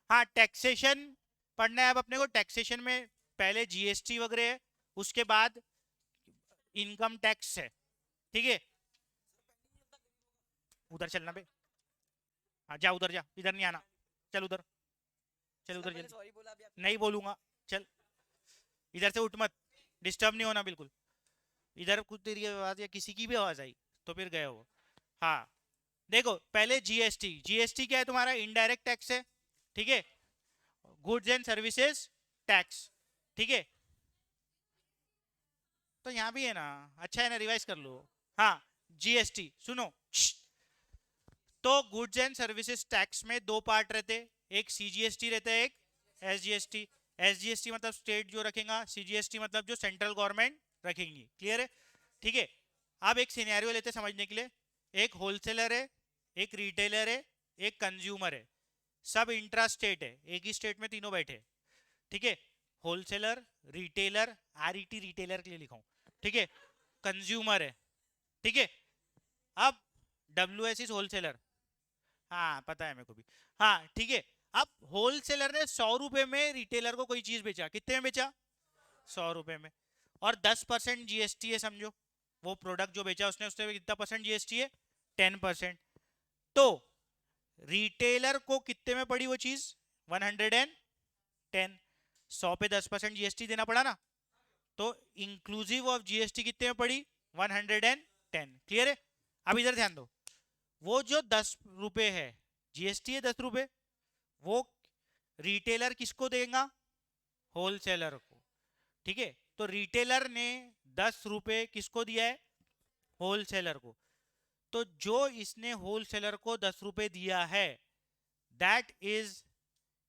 हाँ, टैक्सेशन पढ़ना है अब अपने को। टैक्सेशन में पहले जीएसटी वगैरह है, उसके बाद इनकम टैक्स है, ठीक है। उधर चलना बे। हाँ जा, उधर जा, इधर नहीं आना। चल उधर, चल उधर जल्दी। नहीं बोलूंगा, चल इधर से उठ मत, डिस्टर्ब नहीं होना बिल्कुल। इधर कुछ तेरी आवाज या किसी की भी आवाज आई तो फिर गए हो। हाँ, देखो पहले जीएसटी। जीएसटी क्या है तुम्हारा? इनडायरेक्ट टैक्स है, ठीक है। गुड्स एंड सर्विसेज टैक्स, ठीक है। तो यहाँ भी है ना, अच्छा है ना, रिवाइज कर लो। हाँ, जीएसटी सुनो। तो गुड्स एंड सर्विसेज टैक्स में दो पार्ट रहते, एक सीजीएसटी रहता है, एक एसजीएसटी। एसजीएसटी मतलब स्टेट जो रखेगा, सीजीएसटी मतलब जो सेंट्रल गवर्नमेंट रखेंगी। क्लियर है? ठीक है। अब एक सिनेरियो लेते समझने के लिए। एक होलसेलर है, एक रिटेलर है, एक कंज्यूमर है। सब इंट्रा स्टेट है, एक ही स्टेट में तीनों बैठे, ठीक है। होलसेलर, रिटेलर, आरईटी रिटेलर के लिए लिखा हूं, ठीक है। कंज्यूमर है, ठीक है। अब डब्ल्यू एस इज होलसेलर। हाँ पता है मेरे को भी। हाँ ठीक है। अब होलसेलर ने 100 रुपए में रिटेलर को कोई चीज बेचा, कितने में बेचा? 100 रुपए में। और 10% जीएसटी है समझो। वो प्रोडक्ट जो बेचा उसने, उसने कितना परसेंट जीएसटी है? 10%। तो रिटेलर को कितने में पड़ी वो चीज? 110। 100 पे 10% जीएसटी देना पड़ा ना, तो इंक्लूसिव ऑफ जीएसटी कितने में पड़ी? 110। क्लियर है? अब इधर ध्यान दो। वो जो 10 रुपए है, जीएसटी है 10 रुपए, वो रिटेलर किसको देगा? होलसेलर को, ठीक है। तो रिटेलर ने 10 रुपए किसको दिया है? होलसेलर को। तो जो इसने होलसेलर को 10 रुपए दिया है, that is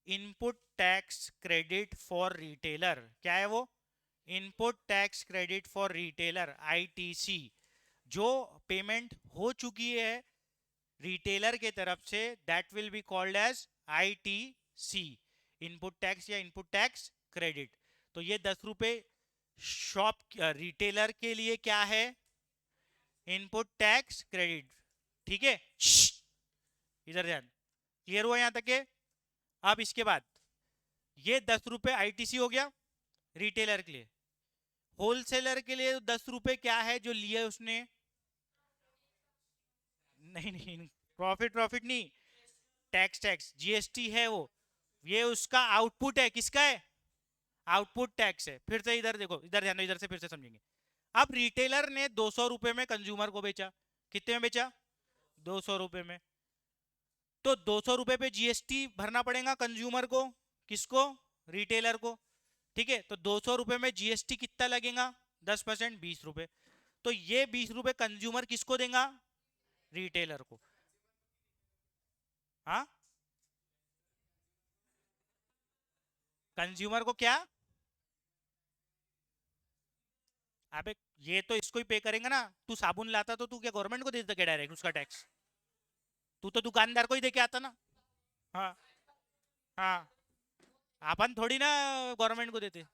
input tax credit for retailer. क्या है वो? Input tax credit for retailer, ITC. जो पेमेंट हो चुकी है रिटेलर के तरफ से, that will be called as ITC, input tax या इनपुट टैक्स क्रेडिट। तो ये 10 रुपए शॉप रिटेलर के लिए क्या है? इनपुट टैक्स क्रेडिट, ठीक है। इधर ध्यान। क्लियर हुआ यहां तक के? अब इसके बाद ये 10 रुपए आईटीसी हो गया रिटेलर के लिए। होलसेलर के लिए 10 रुपए क्या है जो लिए उसने? नहीं नहीं, प्रॉफिट प्रॉफिट नहीं, टैक्स टैक्स जीएसटी है वो। ये उसका आउटपुट है, किसका है? आउटपुट टैक्स है। फिर से इधर देखो, इधर ध्यान दो, इधर से फिर से समझेंगे। अब रिटेलर ने 200 रुपए में कंज्यूमर को बेचा, कितने में बेचा? 200 रुपए में। तो 200 रुपए पे जीएसटी भरना पड़ेगा कंज्यूमर को, किसको? रिटेलर को, ठीक है। तो 200 रुपए में जीएसटी कितना लगेगा? 10%, 20 रुपए। तो ये 20 रुपए कंज्यूमर किसको देगा? रिटेलर को। हाँ, कंज्यूमर को क्या? अबे ये तो इसको ही पे करेंगे ना। तू साबुन लाता तो तू क्या गवर्नमेंट को दे देता क्या डायरेक्ट उसका टैक्स? तू तो दुकानदार को ही दे के आता ना। हाँ। हाँ, अपन थोड़ी ना गवर्नमेंट को देते।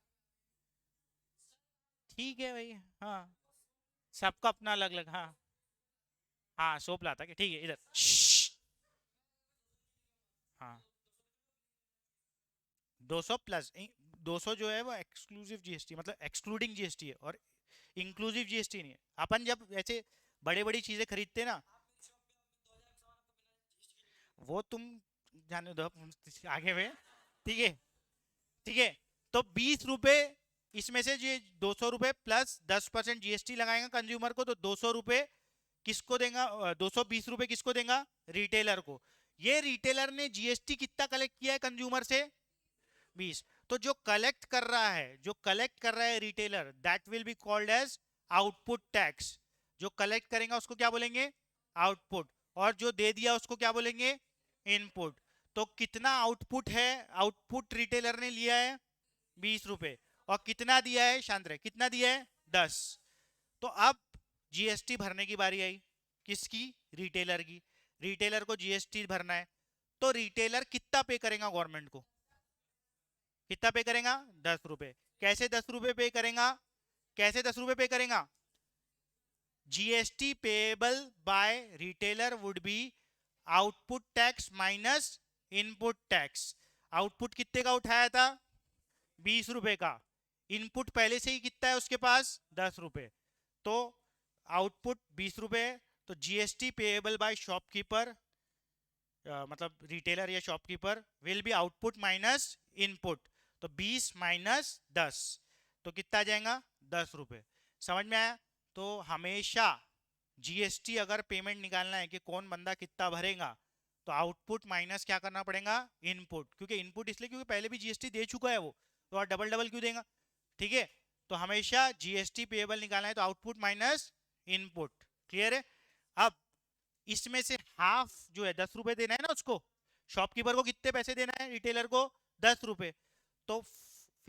ठीक है भाई। हाँ, सबका अपना अलग अलग। हाँ। हाँ, सोप लाता क्या? ठीक है, इधर हाँ, 200 प्लस 200 जो है वो एक्सक्लूसिव जीएसटी, मतलब एक्सक्लूडिंग जीएसटी है, और इंक्लूसिव जीएसटी नहीं है। अपन जब ऐसे बड़े बड़ी चीजें खरीदते ना, वो तुम जाने दो आगे में, ठीक है। ठीक है। तो 20 रुपए इसमें से, ये 200 रुपए प्लस 10% जीएसटी लगाएगा कंज्यूमर को, तो 200 रुपए किसको देगा? 220 रुपए किसको देगा? रिटेलर को। ये रिटेलर ने जीएसटी कितना कलेक्ट किया है कंज्यूमर से? 20। तो जो कलेक्ट कर रहा है, जो कलेक्ट कर रहा है retailer, that will be called as output tax. जो कलेक्ट करेगा उसको क्या बोलेंगे? आउटपुट। और जो दे दिया उसको क्या बोलेंगे? इनपुट। तो कितना आउटपुट है? आउटपुट रिटेलर ने लिया है 20 रुपए। और कितना दिया है? शांत रहे, कितना दिया है? 10। तो अब जीएसटी भरने की बारी आई, किसकी? रिटेलर की। रिटेलर को जीएसटी भरना है। तो रिटेलर कितना पे करेगा गवर्नमेंट को? कितना पे करेगा? 10 रुपए। कैसे 10 रुपए पे करेगा? कैसे 10 रुपए पे करेगा? GST payable by retailer would be output tax minus input tax. Output कितने का उठाया था? 20 रुपए का। इनपुट पहले से ही कितना है उसके पास? 10 रुपए। तो आउटपुट 20 रुपए है, तो जीएसटी पेएबल बाय शॉपकीपर, मतलब रिटेलर या shopkeeper, will be output minus input. तो 20 माइनस 10, तो कितना आ जाएगा? 10 रुपए। समझ में आया? तो हमेशा जीएसटी अगर पेमेंट निकालना है कि कौन बंदा कितना भरेगा, तो आउटपुट माइनस क्या करना पड़ेगा? इनपुट। क्योंकि इनपुट इसलिए क्योंकि पहले भी जीएसटी दे चुका है वो, तो और डबल डबल क्यों देगा? ठीक है, तो हमेशा जीएसटी पेएबल निकालना है तो आउटपुट माइनस इनपुट। क्लियर है? अब इसमें से हाफ जो है 10 रुपए देना है ना उसको, शॉपकीपर को कितने पैसे देना है? रिटेलर को 10 रुपए। तो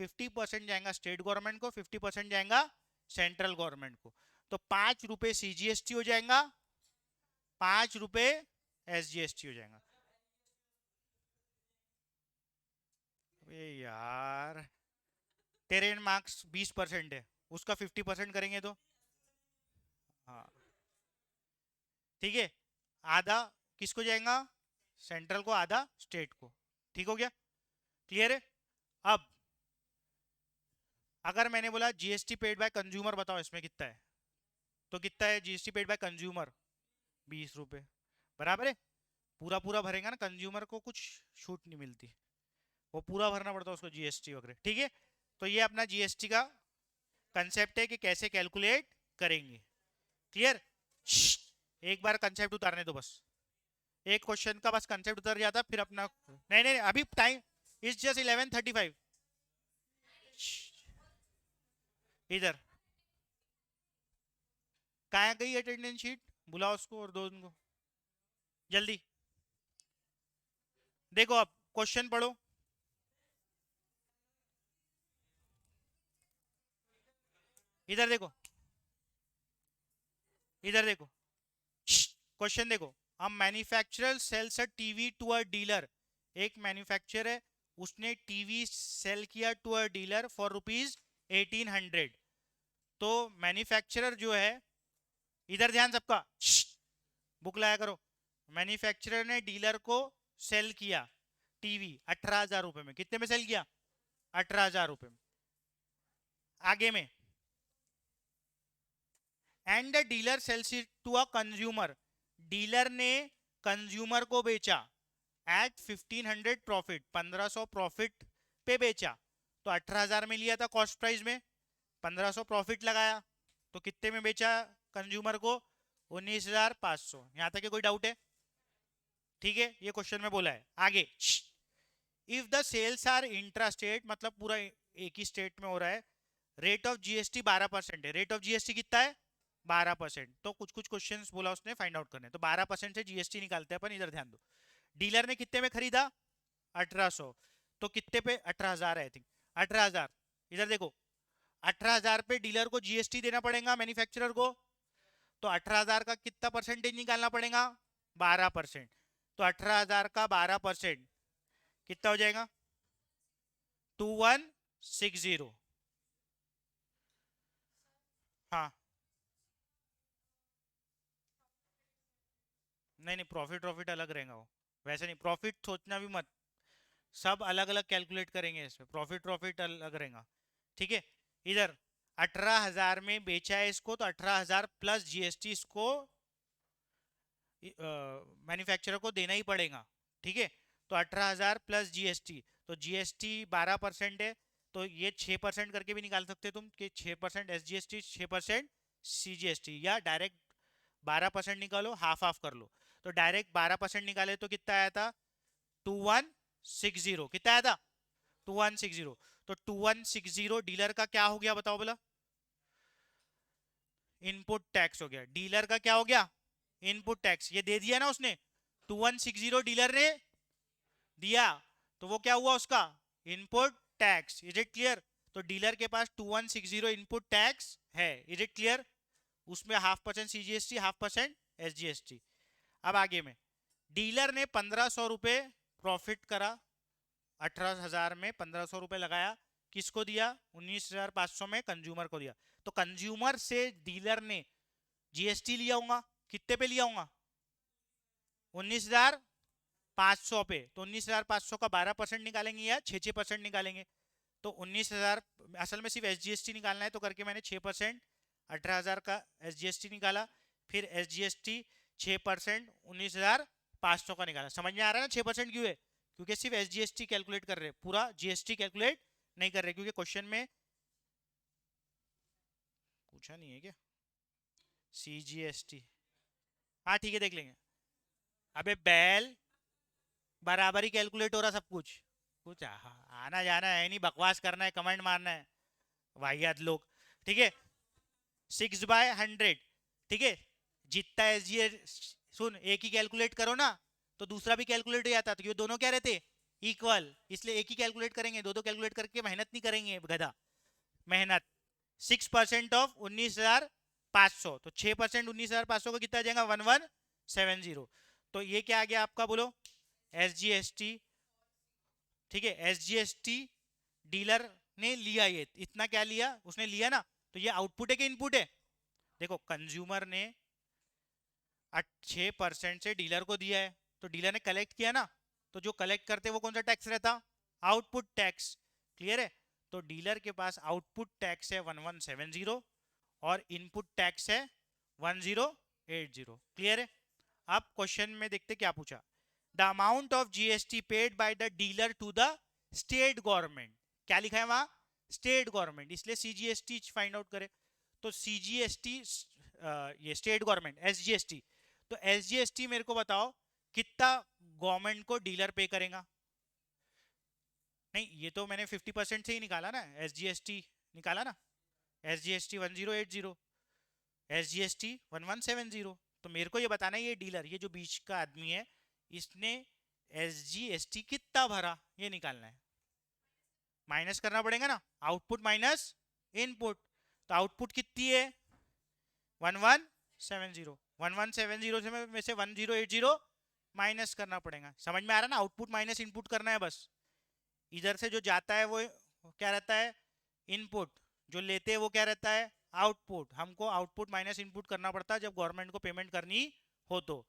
50% जाएगा स्टेट गवर्नमेंट को, 50% जाएगा सेंट्रल गवर्नमेंट को। तो 5 रुपए सीजीएसटी हो जाएगा, 5 रुपए एसजीएसटी हो जाएगा। अबे यार, तेरे मार्क्स 20% है, उसका 50% करेंगे तो हाँ ठीक है, आधा किसको जाएगा? सेंट्रल को, आधा स्टेट को। ठीक हो गया? क्लियर है? अब अगर मैंने बोला जीएसटी पेड बाय कंज्यूमर, बताओ इसमें कितना है? तो कितना है जीएसटी पेड बाय कंज्यूमर? 20 रुपए। बराबर है? पूरा पूरा भरेगा ना, कंज्यूमर को कुछ छूट नहीं मिलती, वो पूरा भरना पड़ता है उसको जीएसटी वगैरह। ठीक है, तो ये अपना जीएसटी का कंसेप्ट है कि कैसे कैलकुलेट करेंगे। क्लियर? एक बार कंसेप्ट उतारने दो बस, एक क्वेश्चन का बस कंसेप्ट उतर जाता फिर अपना। नहीं नहीं अभी टाइम इज जस्ट 11:35। इधर कहाँ गई अटेंडेंस शीट? बुलाओ उसको और दो उनको जल्दी। देखो अब क्वेश्चन पढ़ो। इधर देखो, इधर देखो, क्वेश्चन देखो। A manufacturer sells a TV to a dealer. एक मैन्युफैक्चरर है, उसने टीवी सेल किया टू अ डीलर फॉर ₹1800। तो मैन्युफैक्चरर जो है, इधर ध्यान सबका, बुक लाया करो। मैन्युफैक्चरर ने डीलर को सेल किया टीवी 18,000 रुपए में। कितने में सेल किया? 18,000 रुपए में। आगे में, and the dealer sells it to a consumer. Dealer ने कंज्यूमर को बेचा एट 1500 प्रॉफिट, 1500 प्रॉफिट पे बेचा। तो 18,000 में लिया था कॉस्ट प्राइस में, 1500 प्रॉफिट लगाया, तो कितने में बेचा कंज्यूमर को? 19,500। यहां तक कोई डाउट है? ठीक है, ये क्वेश्चन में बोला है। आगे, if the sales are intra state, मतलब पूरा एक ही स्टेट में हो रहा है, रेट ऑफ जीएसटी 12% है। रेट ऑफ जीएसटी कितना है? 12%। तो कुछ कुछ क्वेश्चंस बोला उसने फाइंड आउट करने, तो 12% से जीएसटी निकालते हैं अपन। इधर ध्यान दो, डीलर ने कितने में खरीदा? 1800। तो कितने पे? 18,000 है आई थिंक, 18,000। इधर देखो, 18,000 पे डीलर को जीएसटी देना पड़ेगा मैन्युफैक्चरर को, तो 18,000 का कितना परसेंटेज निकालना पड़ेगा? 12%। तो 18,000 का 12% कितना हो जाएगा? 2160। हाँ, नहीं नहीं, प्रॉफिट प्रॉफिट अलग रहेगा वो, वैसे नहीं, प्रॉफिट सोचना भी मत, सब अलग अलग कैलकुलेट करेंगे इसमें, प्रॉफिट प्रॉफिट अलग रहेगा। ठीक है, इधर 18,000 में बेचा है इसको, तो 18,000 प्लस जीएसटी इसको मैन्युफैक्चरर को देना ही पड़ेगा। ठीक है, तो 18,000 प्लस जीएसटी, तो जीएसटी 12% है, तो ये 6% करके भी निकाल सकते तुम कि 6% एसजीएसटी, 6% सीजीएसटी, या डायरेक्ट 12% निकालो, हाफ हाफ कर लो। तो डायरेक्ट 12% निकाले तो कितना आया था? 2160। कितना आया था? 2160। तो 2160 डीलर का क्या हो गया बताओ बोला? इनपुट टैक्स हो गया। डीलर का क्या हो गया? Input tax. ये दे दिया ना उसने, 2160 डीलर ने दिया, तो वो क्या हुआ उसका? Input tax. Is it clear? तो डीलर के पास 2160 इनपुट टैक्स है। Is it clear? उसमें 0.5% सीजीएसटी, 0.5% एसजीएसटी। अब आगे में, डीलर ने 1,500 रुपए प्रॉफिट करा, 18,000 में 1,500 रुपए लगाया, किसको दिया? 19,500 में कंज्यूमर को दिया। तो कंज्यूमर से डीलर ने जीएसटी लिया होगा, कितने पे लिया होगा? 19,000 500 पे, तो 19,500 का 12% निकालेंगे या 6% निकालेंगे? तो 19,000, असल में सिर्फ SGST निकालना है, तो करके मैंने 6%, 18,000 का SGST निकाला, फिर SGST 6% 19,500 का निकाला। समझ में आ रहा है ना 6% क्यों है? क्योंकि सिर्फ SGST कैलकुलेट कर रहे हैं, पूरा GST कैलकुलेट नहीं कर रहे, क्योंकि क्वेश्चन में पूछा नहीं है क्या CGST। हाँ ठीक है, देख लेंगे। अबे बैल, बराबर ही कैलकुलेट हो रहा सब कुछ, कुछ आना जाना है नहीं, बकवास करना है, कमेंट मारना है, वाहियात लोग। ठीक है, 6/100, ठीक है, जितना SG, सुन, एक ही कैलकुलेट करो ना तो दूसरा भी कैलकुलेट हो जाता, तो ये दोनों क्या रहते इक्वल, इसलिए एक ही कैलकुलेट करेंगे, दो दो कैलकुलेट करके मेहनत नहीं करेंगे गधा, मेहनत। 6% ऑफ 19,500, तो 6% 19,500 को कितना आ जाएगा 1170। तो ये क्या आ गया आपका, बोलो SGST। ठीक है, SGST डीलर ने लिया, ये इतना क्या लिया उसने लिया ना, तो ये आउटपुट है कि इनपुट है? देखो कंज्यूमर ने 6% से डीलर को दिया है, तो डीलर ने कलेक्ट किया ना, तो जो कलेक्ट करते वो कौन सा टैक्स रहता? Output tax. क्लियर है? तो डीलर के पास आउटपुट टैक्स है 1170 और इनपुट टैक्स है 1080। क्लियर है? अब क्वेश्चन में देखते क्या पूछा, the amount of GST paid by the dealer to the state government. क्या लिखा है वहां? स्टेट गवर्नमेंट, इसलिए CGST फाइंड आउट करे। तो CGST, ये स्टेट गवर्नमेंट SGST, तो SGST मेरे को बताओ कितना गवर्नमेंट को डीलर पे करेगा? नहीं, ये तो मैंने 50% से ही निकाला ना, SGST निकाला ना, SGST 1080, SGST 1170। तो मेरे को ये बताना है ये डीलर, ये जो बीच का आदमी है, इसने SGST कितना भरा, ये निकालना है। माइनस करना पड़ेगा ना, आउटपुट माइनस इनपुट, तो आउटपुट कितनी है 1170, 1170 से में से 1080 माइनस करना पड़ेगा। समझ में आ रहा ना, आउटपुट माइनस इनपुट करना है बस। इधर से जो जाता है वो क्या रहता है इनपुट, जो लेते हैं वो क्या रहता है आउटपुट। हमको आउटपुट माइनस इनपुट करना पड़ता है जब गवर्नमेंट को पेमेंट करनी हो तो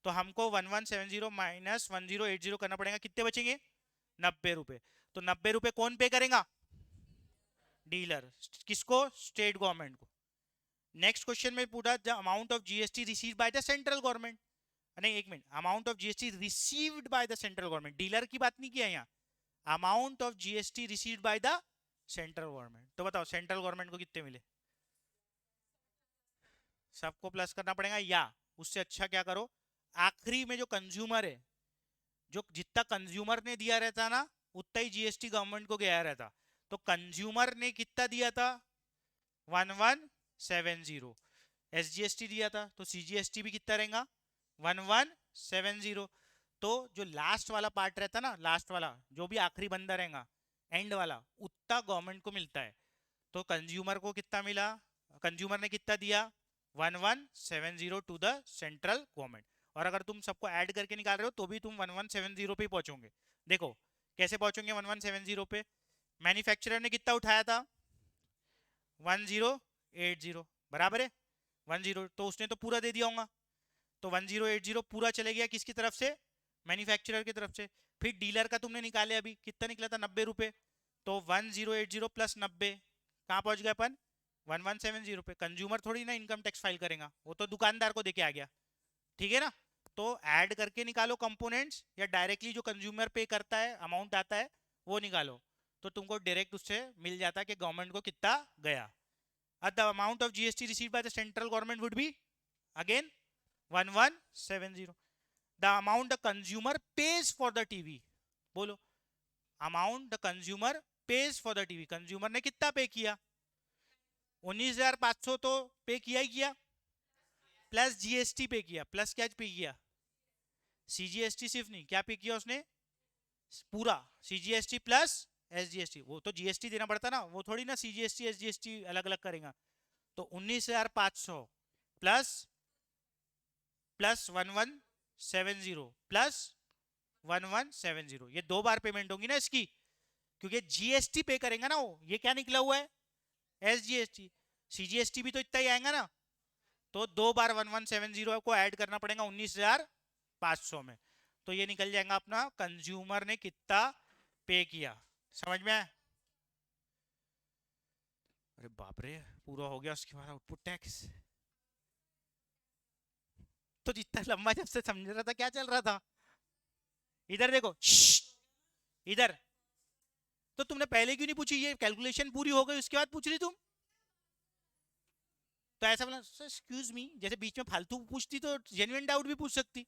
हमको 1170 माइनस 1080 करना पड़ेगा, कितने बचेंगे 90 रुपए। तो 90 रुपए कौन पे करेगा? डीलर। किसको? स्टेट गवर्नमेंट को। नेक्स्ट क्वेश्चन में पूछा the amount of GST received by the central government, नहीं एक minute, amount of GST received by the central government, dealer की बात नहीं किया यहाँ, amount of GST received by the central government. तो बताओ सेंट्रल गवर्नमेंट को कितने मिले? सबको प्लस करना पड़ेगा, या उससे अच्छा क्या करो, आखिरी में जो कंज्यूमर है, जो जितना कंज्यूमर ने दिया रहता ना उतना ही GST गवर्नमेंट को गया रहता। तो कंज्यूमर ने कितना दिया था 1170, SGST दिया था, तो CGST भी कितना रहेगा 1170। तो जो लास्ट वाला पार्ट रहता ना, लास्ट वाला जो भी आखिरी बंदा रहेगा एंड वाला, उतना गवर्नमेंट को मिलता है। तो कंज्यूमर को कितना मिला, कंज्यूमर ने कितना दिया 1170 टू द सेंट्रल गवर्नमेंट। और अगर तुम सबको ऐड करके निकाल रहे हो तो भी तुम 1170 पे ही पहुंचोगे। देखो कैसे पहुंचोगे 1170 पे, मैन्युफैक्चरर ने कितना उठाया था 1080, बराबर है 10, तो उसने तो पूरा दे दिया होगा, तो 1080 पूरा चले गया किसकी तरफ से? मैन्युफैक्चरर की तरफ से। फिर डीलर का तुमने निकाले, अभी कितना निकला था 90 रुपए, तो 1080 प्लस 90 कहाँ पहुंच गए अपन 1170 पे। कंज्यूमर थोड़ी ना इनकम टैक्स फाइल करेगा, वो तो दुकानदार को देके आ गया, ठीक है ना। तो ऐड करके निकालो कंपोनेंट्स, या डायरेक्टली जो कंज्यूमर पे करता है अमाउंट आता है वो निकालो, तो तुमको डायरेक्ट उससे मिल जाता है कि गवर्नमेंट को कितना गया। The amount of GST received by the central government would be again 1170। The amount the consumer pays for the TV, बोलो amount the consumer pays for the TV, consumer ने कितना पे किया 19,500 तो पे किया ही किया, प्लस GST पे किया, प्लस क्या पे किया CGST सिर्फ नहीं, क्या पे किया उसने पूरा, CGST प्लस SGST। वो तो GST देना पड़ता ना, वो थोड़ी ना CGST SGST अलग अलग करेगा। तो 19,500 प्लस प्लस 1170 प्लस 1170, ये दो बार पेमेंट होगी ना इसकी, क्योंकि GST पे करेंगे ना वो। ये क्या निकला हुआ है SGST, CGST भी तो इतना ही आएगा ना, तो दो बार 1170 को ऐड करना पड़ेगा 19,500 में। तो ये निकल जाएगा अपना कंज्यूमर ने कितना पे किया। समझ में आया? अरे बाप रे, पूरा हो गया, उसके बाद आउटपुट टैक्स। तो जितना लंबा जब से समझ रहा था, क्या चल रहा था? इधर देखो, इधर। तो तुमने पहले क्यों नहीं पूछी? ये कैलकुलेशन पूरी हो गई उसके बाद पूछ रही तुम। तो ऐसा बोला एक्सक्यूज मी, जैसे बीच में फालतू पूछती तो जेन्युइन डाउट भी पूछ सकती।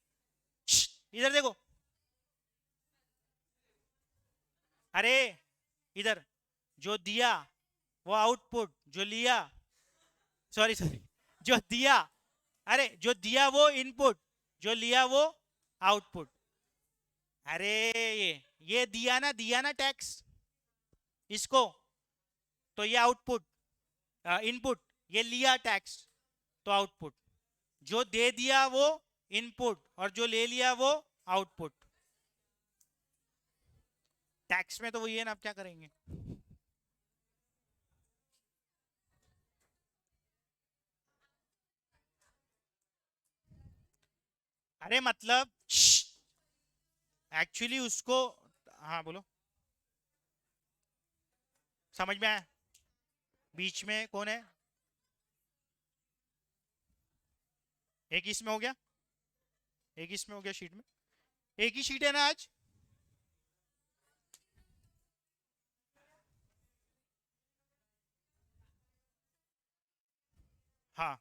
इधर देखो, अरे इधर, जो दिया वो आउटपुट, जो लिया, सॉरी सॉरी, जो दिया, अरे जो दिया वो इनपुट, जो लिया वो आउटपुट। अरे ये दिया ना टैक्स इसको, तो ये आउटपुट, इनपुट, ये लिया टैक्स, तो आउटपुट। जो दे दिया वो इनपुट और जो ले लिया वो आउटपुट। टैक्स में तो वही है ना, आप क्या करेंगे? अरे मतलब एक्चुअली उसको, हाँ बोलो, समझ में आया? बीच में कौन है? एक इसमें हो गया, एक इसमें हो गया, शीट में एक ही शीट है ना आज। हाँ